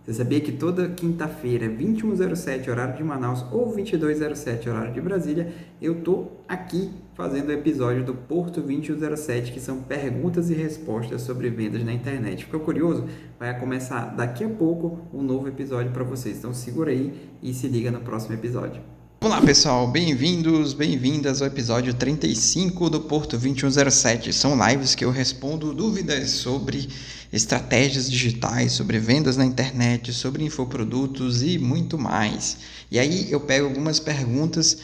Você sabia que toda quinta-feira, 21h07, horário de Manaus, ou 22h07, horário de Brasília, eu tô aqui fazendo o episódio do Porto 2107, que são perguntas e respostas sobre vendas na internet. Ficou curioso? Vai começar daqui a pouco um novo episódio para vocês. Então segura aí e se liga no próximo episódio. Olá pessoal, bem-vindos, bem-vindas ao episódio 35 do Porto 2107. São lives que eu respondo dúvidas sobre estratégias digitais, sobre vendas na internet, sobre infoprodutos e muito mais. E aí eu pego algumas perguntas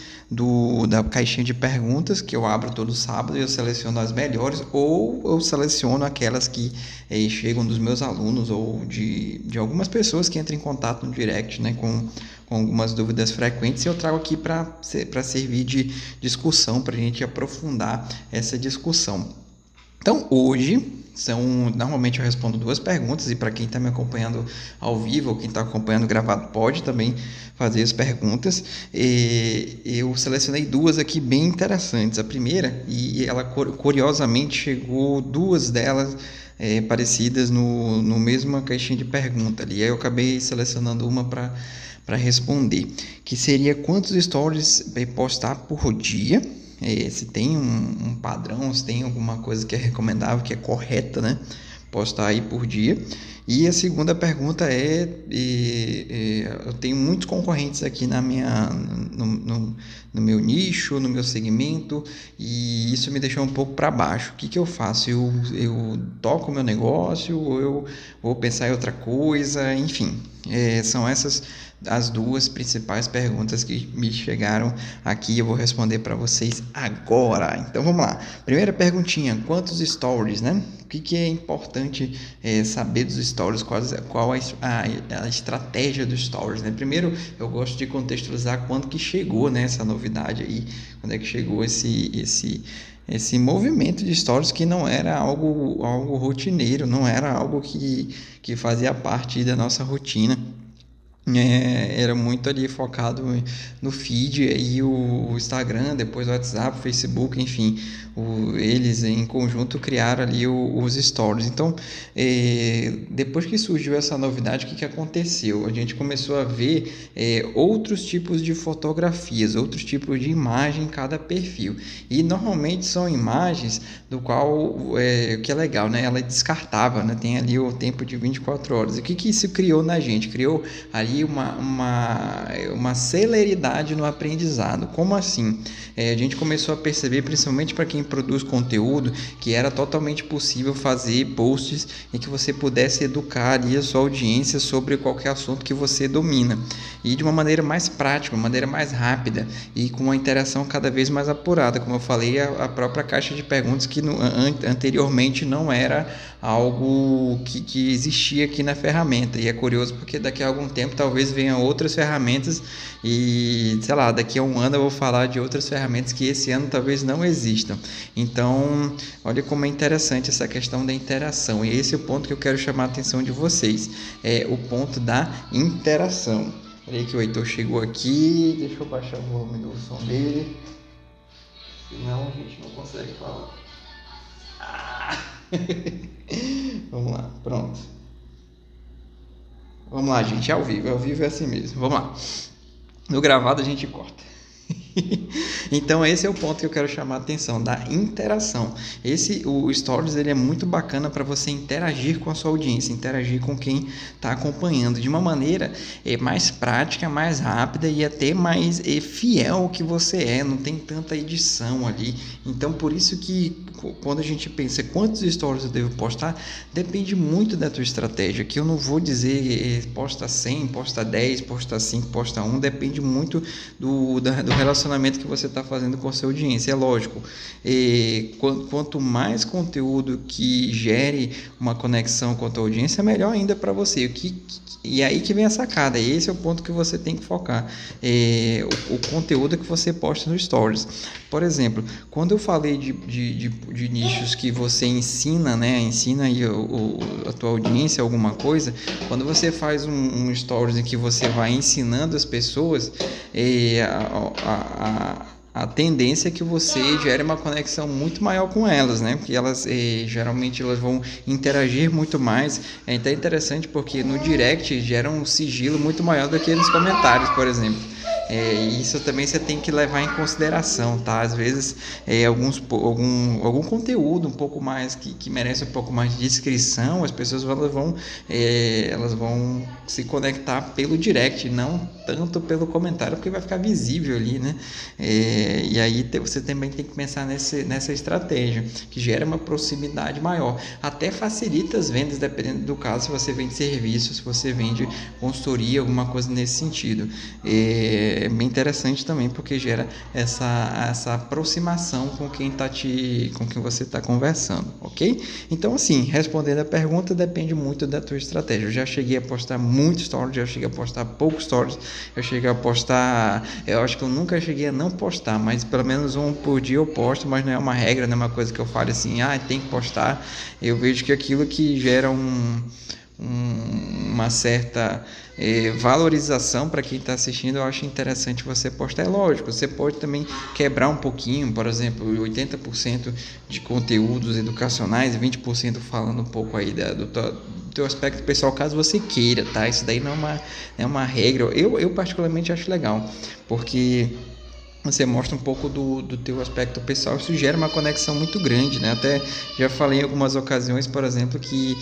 da caixinha de perguntas que eu abro todo sábado e eu seleciono as melhores, ou eu seleciono aquelas que chegam dos meus alunos ou de algumas pessoas que entram em contato no direct, né, com algumas dúvidas frequentes, e eu trago aqui para servir de discussão, para a gente aprofundar essa discussão. Então, hoje, normalmente eu respondo 2 perguntas, e para quem está me acompanhando ao vivo ou quem está acompanhando gravado pode também fazer as perguntas. Eu selecionei 2 aqui bem interessantes. A primeira, e ela curiosamente chegou 2 delas parecidas no mesma caixinha de pergunta ali. Aí eu acabei selecionando uma para responder, que seria quantos stories postar por dia, se tem um padrão, se tem alguma coisa que é recomendável, que é correta, né? Postar aí por dia. E a segunda pergunta eu tenho muitos concorrentes aqui no meu nicho, no meu segmento, e isso me deixou um pouco para baixo. O que eu faço? Eu toco o meu negócio, ou eu vou pensar em outra coisa? Enfim, são essas as 2 principais perguntas que me chegaram aqui. Eu vou responder para vocês agora. Então vamos lá. Primeira perguntinha: quantos stories, né? O que é importante saber dos stories? Qual a estratégia dos stories, né? Primeiro, eu gosto de contextualizar quando que chegou, né, essa novidade aí, quando é que chegou esse movimento de stories, que não era algo rotineiro, não era algo que fazia parte da nossa rotina. Era muito ali focado no feed, aí o Instagram, depois o WhatsApp, o Facebook, enfim, eles em conjunto criaram ali os stories. Então, depois que surgiu essa novidade, o que aconteceu? A gente começou a ver outros tipos de fotografias, outros tipos de imagem em cada perfil, e normalmente são imagens do qual, o que é legal, né? Ela é descartável, né? Tem ali o tempo de 24 horas. E o que isso criou na gente? Criou ali uma celeridade no aprendizado. Como assim? A gente começou a perceber, principalmente para quem produz conteúdo, que era totalmente possível fazer posts em que você pudesse educar ali a sua audiência sobre qualquer assunto que você domina, e de uma maneira mais prática, uma maneira mais rápida e com uma interação cada vez mais apurada. Como eu falei, a própria caixa de perguntas, que anteriormente não era algo que existia aqui na ferramenta. E é curioso porque daqui a algum tempo talvez venham outras ferramentas, e sei lá, daqui a um ano eu vou falar de outras ferramentas que esse ano talvez não existam. Então, olha como é interessante essa questão da interação, e esse é o ponto que eu quero chamar a atenção de vocês, é o ponto da interação. Olha aí que o Heitor chegou aqui, deixa eu baixar o volume do som dele, senão a gente não consegue falar. Vamos lá, pronto. Vamos lá, gente, ao vivo é assim mesmo. Vamos lá. No gravado a gente corta. Então esse é o ponto que eu quero chamar a atenção, da interação. O Stories, ele é muito bacana para você interagir com a sua audiência, interagir com quem está acompanhando de uma maneira mais prática, mais rápida e até mais fiel ao que você é. Não tem tanta edição ali. Então por isso que quando a gente pensa quantos stories eu devo postar, depende muito da tua estratégia, que eu não vou dizer posta 100, posta 10, posta 5, posta 1, depende muito do relacionamento que você está fazendo com a sua audiência. É lógico, quanto mais conteúdo que gere uma conexão com a tua audiência, melhor ainda para você. E aí que vem a sacada, esse é o ponto que você tem que focar, o conteúdo que você posta no Stories. Por exemplo, quando eu falei de nichos que você ensina, né? Ensina aí a tua audiência alguma coisa. Quando você faz um stories em que você vai ensinando as pessoas, a tendência é que você gere uma conexão muito maior com elas, né? Porque elas geralmente elas vão interagir muito mais. É até interessante porque no direct gera um sigilo muito maior do que nos comentários, por exemplo. Isso também você tem que levar em consideração, tá? Às vezes algum conteúdo um pouco mais que merece um pouco mais de descrição, as pessoas elas vão se conectar pelo direct, não tanto pelo comentário, porque vai ficar visível ali, né? E aí você também tem que pensar nessa estratégia, que gera uma proximidade maior. Até facilita as vendas, dependendo do caso, se você vende serviço, se você vende consultoria, alguma coisa nesse sentido. É bem interessante também, porque gera essa aproximação com quem você está conversando, ok? Então, assim, respondendo a pergunta, depende muito da tua estratégia. Eu já cheguei a postar muito stories, já cheguei a postar poucos stories, eu acho que eu nunca cheguei a não postar, mas pelo menos um por dia eu posto, mas não é uma regra, não é uma coisa que eu fale assim, tem que postar. Eu vejo que aquilo que gera uma certa valorização para quem está assistindo, eu acho interessante você postar. É lógico, você pode também quebrar um pouquinho, por exemplo, 80% de conteúdos educacionais, 20% falando um pouco aí do teu aspecto pessoal, caso você queira, tá? Isso daí não é uma regra. Eu particularmente acho legal, porque você mostra um pouco do teu aspecto pessoal, isso gera uma conexão muito grande, né? Até já falei em algumas ocasiões, por exemplo, que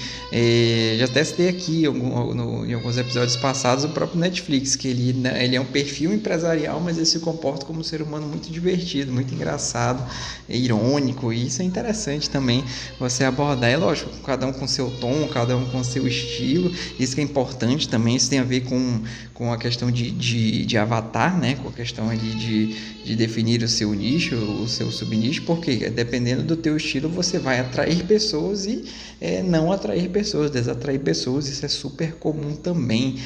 já testei aqui em alguns episódios passados o próprio Netflix, que ele é um perfil empresarial, mas ele se comporta como um ser humano muito divertido, muito engraçado, irônico, e isso é interessante também você abordar. É lógico, cada um com seu tom, cada um com seu estilo, isso que é importante também, isso tem a ver com a questão de avatar, né? Com a questão ali de definir o seu nicho, o seu subnicho, porque dependendo do teu estilo você vai atrair pessoas e não atrair pessoas, desatrair pessoas, isso é super comum também.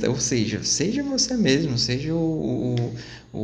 Ou seja você mesmo,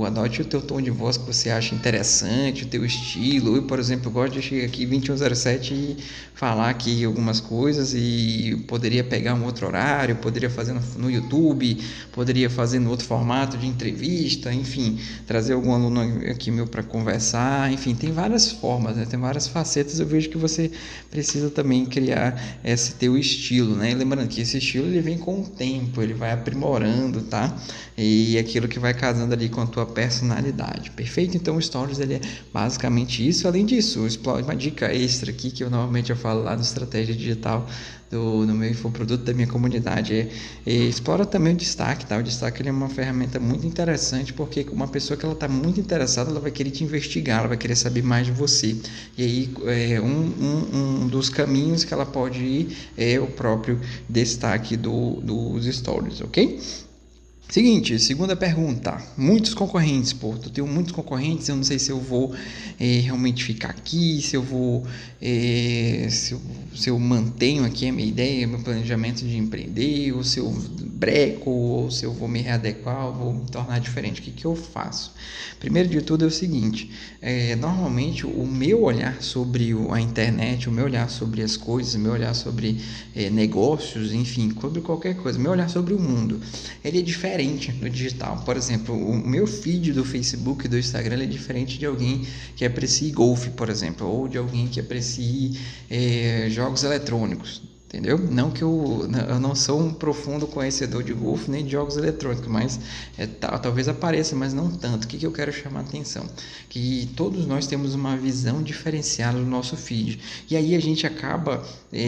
adote o teu tom de voz que você acha interessante, o teu estilo. Eu, por exemplo, gosto de chegar aqui 2107 e falar aqui algumas coisas, e poderia pegar um outro horário, poderia fazer no YouTube, poderia fazer no outro formato de entrevista, enfim, trazer algum aluno aqui meu para conversar, enfim, tem várias formas, né? Tem várias facetas. Eu vejo que você precisa também criar esse teu estilo, né? E lembrando que esse estilo ele vem com o tempo, ele vai aprimorando, tá? E aquilo que vai casando ali com a tua personalidade, perfeito? Então o Stories ele é basicamente isso. Além disso, uma dica extra aqui que eu normalmente falo lá no Estratégia Digital no meu infoproduto da minha comunidade explora também o destaque, tá? O destaque ele é uma ferramenta muito interessante, porque uma pessoa que ela está muito interessada, ela vai querer te investigar, ela vai querer saber mais de você, e aí um dos caminhos que ela pode ir é o próprio destaque dos stories, ok? Seguinte, segunda pergunta. Muitos concorrentes, eu tenho muitos concorrentes, eu não sei se eu vou realmente ficar aqui, se eu vou, se eu mantenho aqui a minha ideia, meu planejamento de empreender, ou se eu breco, ou se eu vou me readequar, ou vou me tornar diferente. O que eu faço? Primeiro de tudo é o seguinte, normalmente o meu olhar sobre a internet, o meu olhar sobre as coisas, o meu olhar sobre negócios, enfim, sobre qualquer coisa, o meu olhar sobre o mundo, ele é diferente no digital. Por exemplo, o meu feed do Facebook e do Instagram ele é diferente de alguém que aprecie golfe, por exemplo, ou de alguém que aprecie jogos eletrônicos. Entendeu? Não que eu não sou um profundo conhecedor de golfe nem de jogos eletrônicos, mas talvez apareça, mas não tanto. O que eu quero chamar a atenção? Que todos nós temos uma visão diferenciada do nosso feed. E aí a gente acaba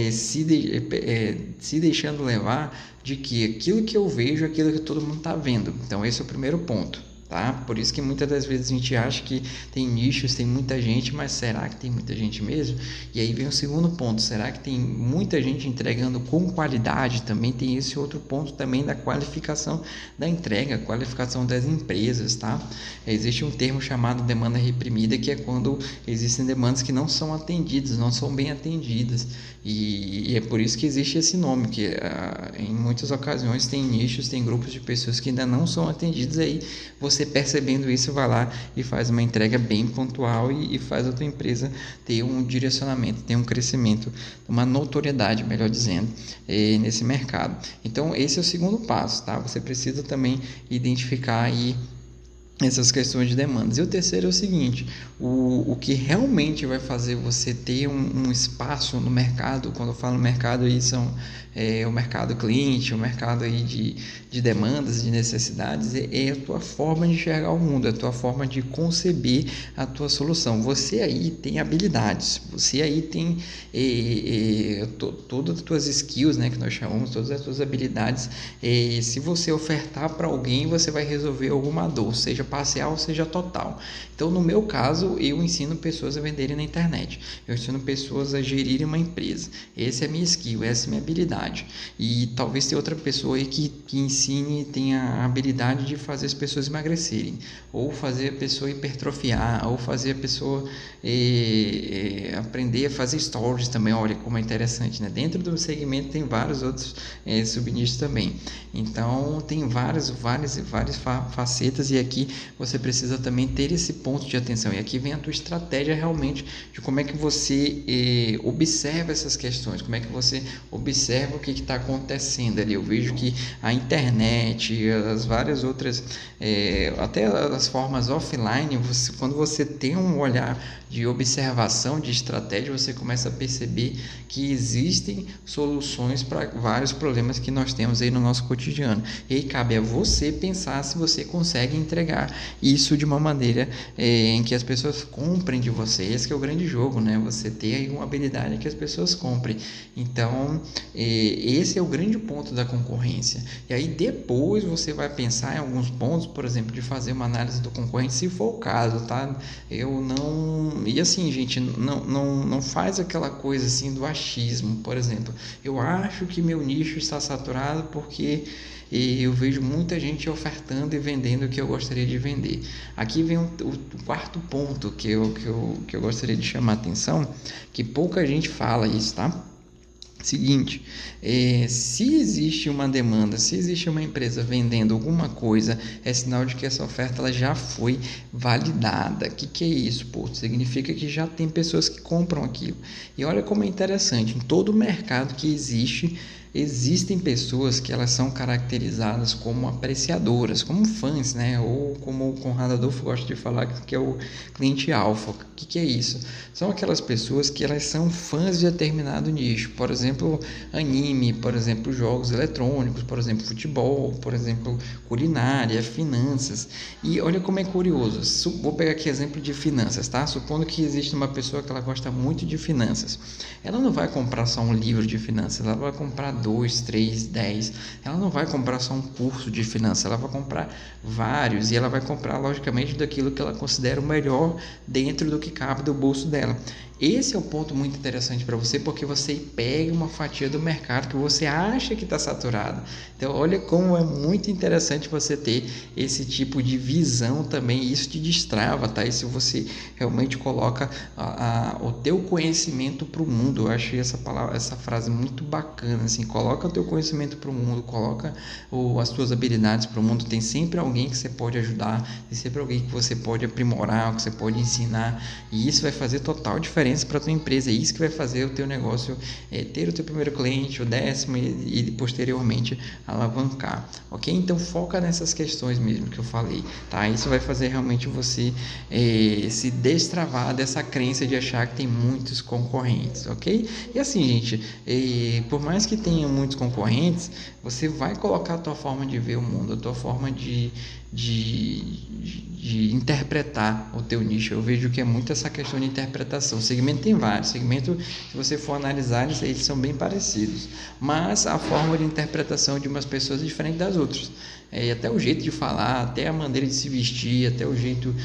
se deixando levar de que aquilo que eu vejo é aquilo que todo mundo está vendo. Então esse é o primeiro ponto. Tá? Por isso que muitas das vezes a gente acha que tem nichos, tem muita gente, mas será que tem muita gente mesmo? E aí vem o segundo ponto, será que tem muita gente entregando com qualidade? Também tem esse outro ponto também da qualificação da entrega, qualificação das empresas, tá? Existe um termo chamado demanda reprimida, que é quando existem demandas que não são atendidas, não são bem atendidas, e é por isso que existe esse nome, que em muitas ocasiões tem nichos, tem grupos de pessoas que ainda não são atendidas. Aí você percebendo isso, vai lá e faz uma entrega bem pontual e faz a tua empresa ter um direcionamento, ter um crescimento, uma notoriedade, melhor dizendo, nesse mercado. Então esse é o segundo passo, tá? Você precisa também identificar aí essas questões de demandas. E o terceiro é o seguinte: o que realmente vai fazer você ter um espaço no mercado. Quando eu falo mercado, aí são o mercado cliente, o mercado aí de demandas, de necessidades, é a tua forma de enxergar o mundo, é a tua forma de conceber a tua solução. Você aí tem habilidades, você aí tem todas as tuas skills, né, que nós chamamos, todas as tuas habilidades. Se você ofertar para alguém, você vai resolver alguma dor, seja parcial, seja total. Então, no meu caso, eu ensino pessoas a venderem na internet, eu ensino pessoas a gerirem uma empresa. Essa é a minha skill, essa é a minha habilidade. E talvez tenha outra pessoa aí que ensine, tenha a habilidade de fazer as pessoas emagrecerem, ou fazer a pessoa hipertrofiar, ou fazer a pessoa aprender a fazer stories também. Olha como é interessante, né? Dentro do segmento tem vários outros subnichos também. Então, tem várias facetas, e aqui você precisa também ter esse ponto de atenção. E aqui vem a tua estratégia realmente de como é que você observa essas questões, como é que você observa o que está acontecendo ali. Eu vejo que a internet, as várias outras, até as formas offline, quando você tem um olhar de observação, de estratégia, você começa a perceber que existem soluções para vários problemas que nós temos aí no nosso cotidiano. E aí cabe a você pensar se você consegue entregar isso de uma maneira em que as pessoas comprem de você. Esse que é o grande jogo, né? Você ter aí uma habilidade que as pessoas comprem. Então, esse é o grande ponto da concorrência. E aí depois você vai pensar em alguns pontos, por exemplo, de fazer uma análise do concorrente, se for o caso, tá? Eu não... E assim, gente, não faz aquela coisa assim do achismo. Por exemplo, eu acho que meu nicho está saturado porque eu vejo muita gente ofertando e vendendo o que eu gostaria de vender. Aqui vem o quarto ponto que eu gostaria de chamar a atenção, que pouca gente fala isso, tá? Seguinte, se existe uma demanda, se existe uma empresa vendendo alguma coisa, é sinal de que essa oferta ela já foi validada. O que é isso? Pô, significa que já tem pessoas que compram aquilo. E olha como é interessante, em todo mercado que existe, existem pessoas que elas são caracterizadas como apreciadoras, como fãs, né? Ou como o Conrado Adolfo gosta de falar, que é o cliente alfa. O que é isso? São aquelas pessoas que elas são fãs de determinado nicho, por exemplo, anime, por exemplo, jogos eletrônicos, por exemplo, futebol, por exemplo, culinária, finanças. E olha como é curioso. Vou pegar aqui exemplo de finanças, tá? Supondo que existe uma pessoa que ela gosta muito de finanças. Ela não vai comprar só um livro de finanças, ela vai comprar 2, 3, 10. Ela não vai comprar só um curso de finanças, ela vai comprar vários, e ela vai comprar logicamente daquilo que ela considera o melhor dentro do que cabe do bolso dela. Esse é um ponto muito interessante para você, porque você pega uma fatia do mercado que você acha que está saturado. Então, olha como é muito interessante você ter esse tipo de visão também. Isso te destrava, tá? Isso você realmente coloca o teu conhecimento para o mundo. Eu achei essa frase muito bacana, assim. Coloca o teu conhecimento para o mundo, coloca as tuas habilidades para o mundo. Tem sempre alguém que você pode ajudar, tem sempre alguém que você pode aprimorar, que você pode ensinar, e isso vai fazer total diferença para a tua empresa. É isso que vai fazer o teu negócio ter o teu primeiro cliente, o 10º e posteriormente alavancar, ok? Então foca nessas questões mesmo que eu falei, tá? Isso vai fazer realmente você se destravar dessa crença de achar que tem muitos concorrentes, ok? E assim, gente, por mais que tenha muitos concorrentes, você vai colocar a tua forma de ver o mundo, a tua forma de interpretar o teu nicho. Eu vejo que é muito essa questão de interpretação. O segmento tem vários segmentos, se você for analisar, eles são bem parecidos, mas a forma de interpretação de umas pessoas é diferente das outras. Até o jeito de falar, até a maneira de se vestir, até o jeito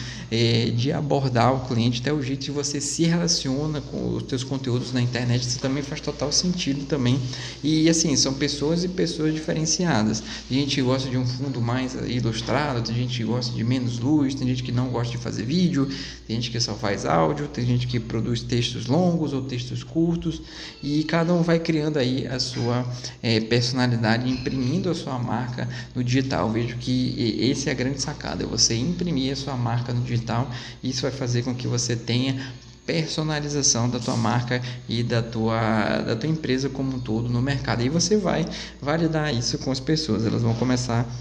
de abordar o cliente, até o jeito que você se relaciona com os teus conteúdos na internet, isso também faz total sentido também. E assim, são pessoas e pessoas diferenciadas. Tem gente que gosta de um fundo mais ilustrado, tem gente que gosta de menos luz, tem gente que não gosta de fazer vídeo, tem gente que só faz áudio, tem gente que produz textos longos ou textos curtos, e cada um vai criando aí a sua personalidade, imprimindo a sua marca no digital. Eu vejo que esse é a grande sacada, é você imprimir a sua marca no digital. Isso vai fazer com que você tenha personalização da tua marca e da tua empresa como um todo no mercado. E você vai validar isso com as pessoas, elas vão começar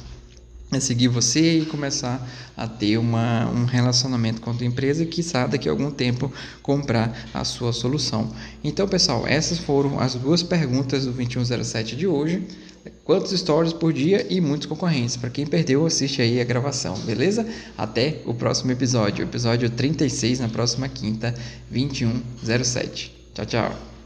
a seguir você e começar a ter um relacionamento com a tua empresa e, quiçá, daqui a algum tempo comprar a sua solução. Então, pessoal, essas foram as 2 perguntas do 2107 de hoje. Quantos stories por dia e muitos concorrentes? Para quem perdeu, assiste aí a gravação, beleza? Até o próximo episódio 36, na próxima quinta, 2107. Tchau, tchau.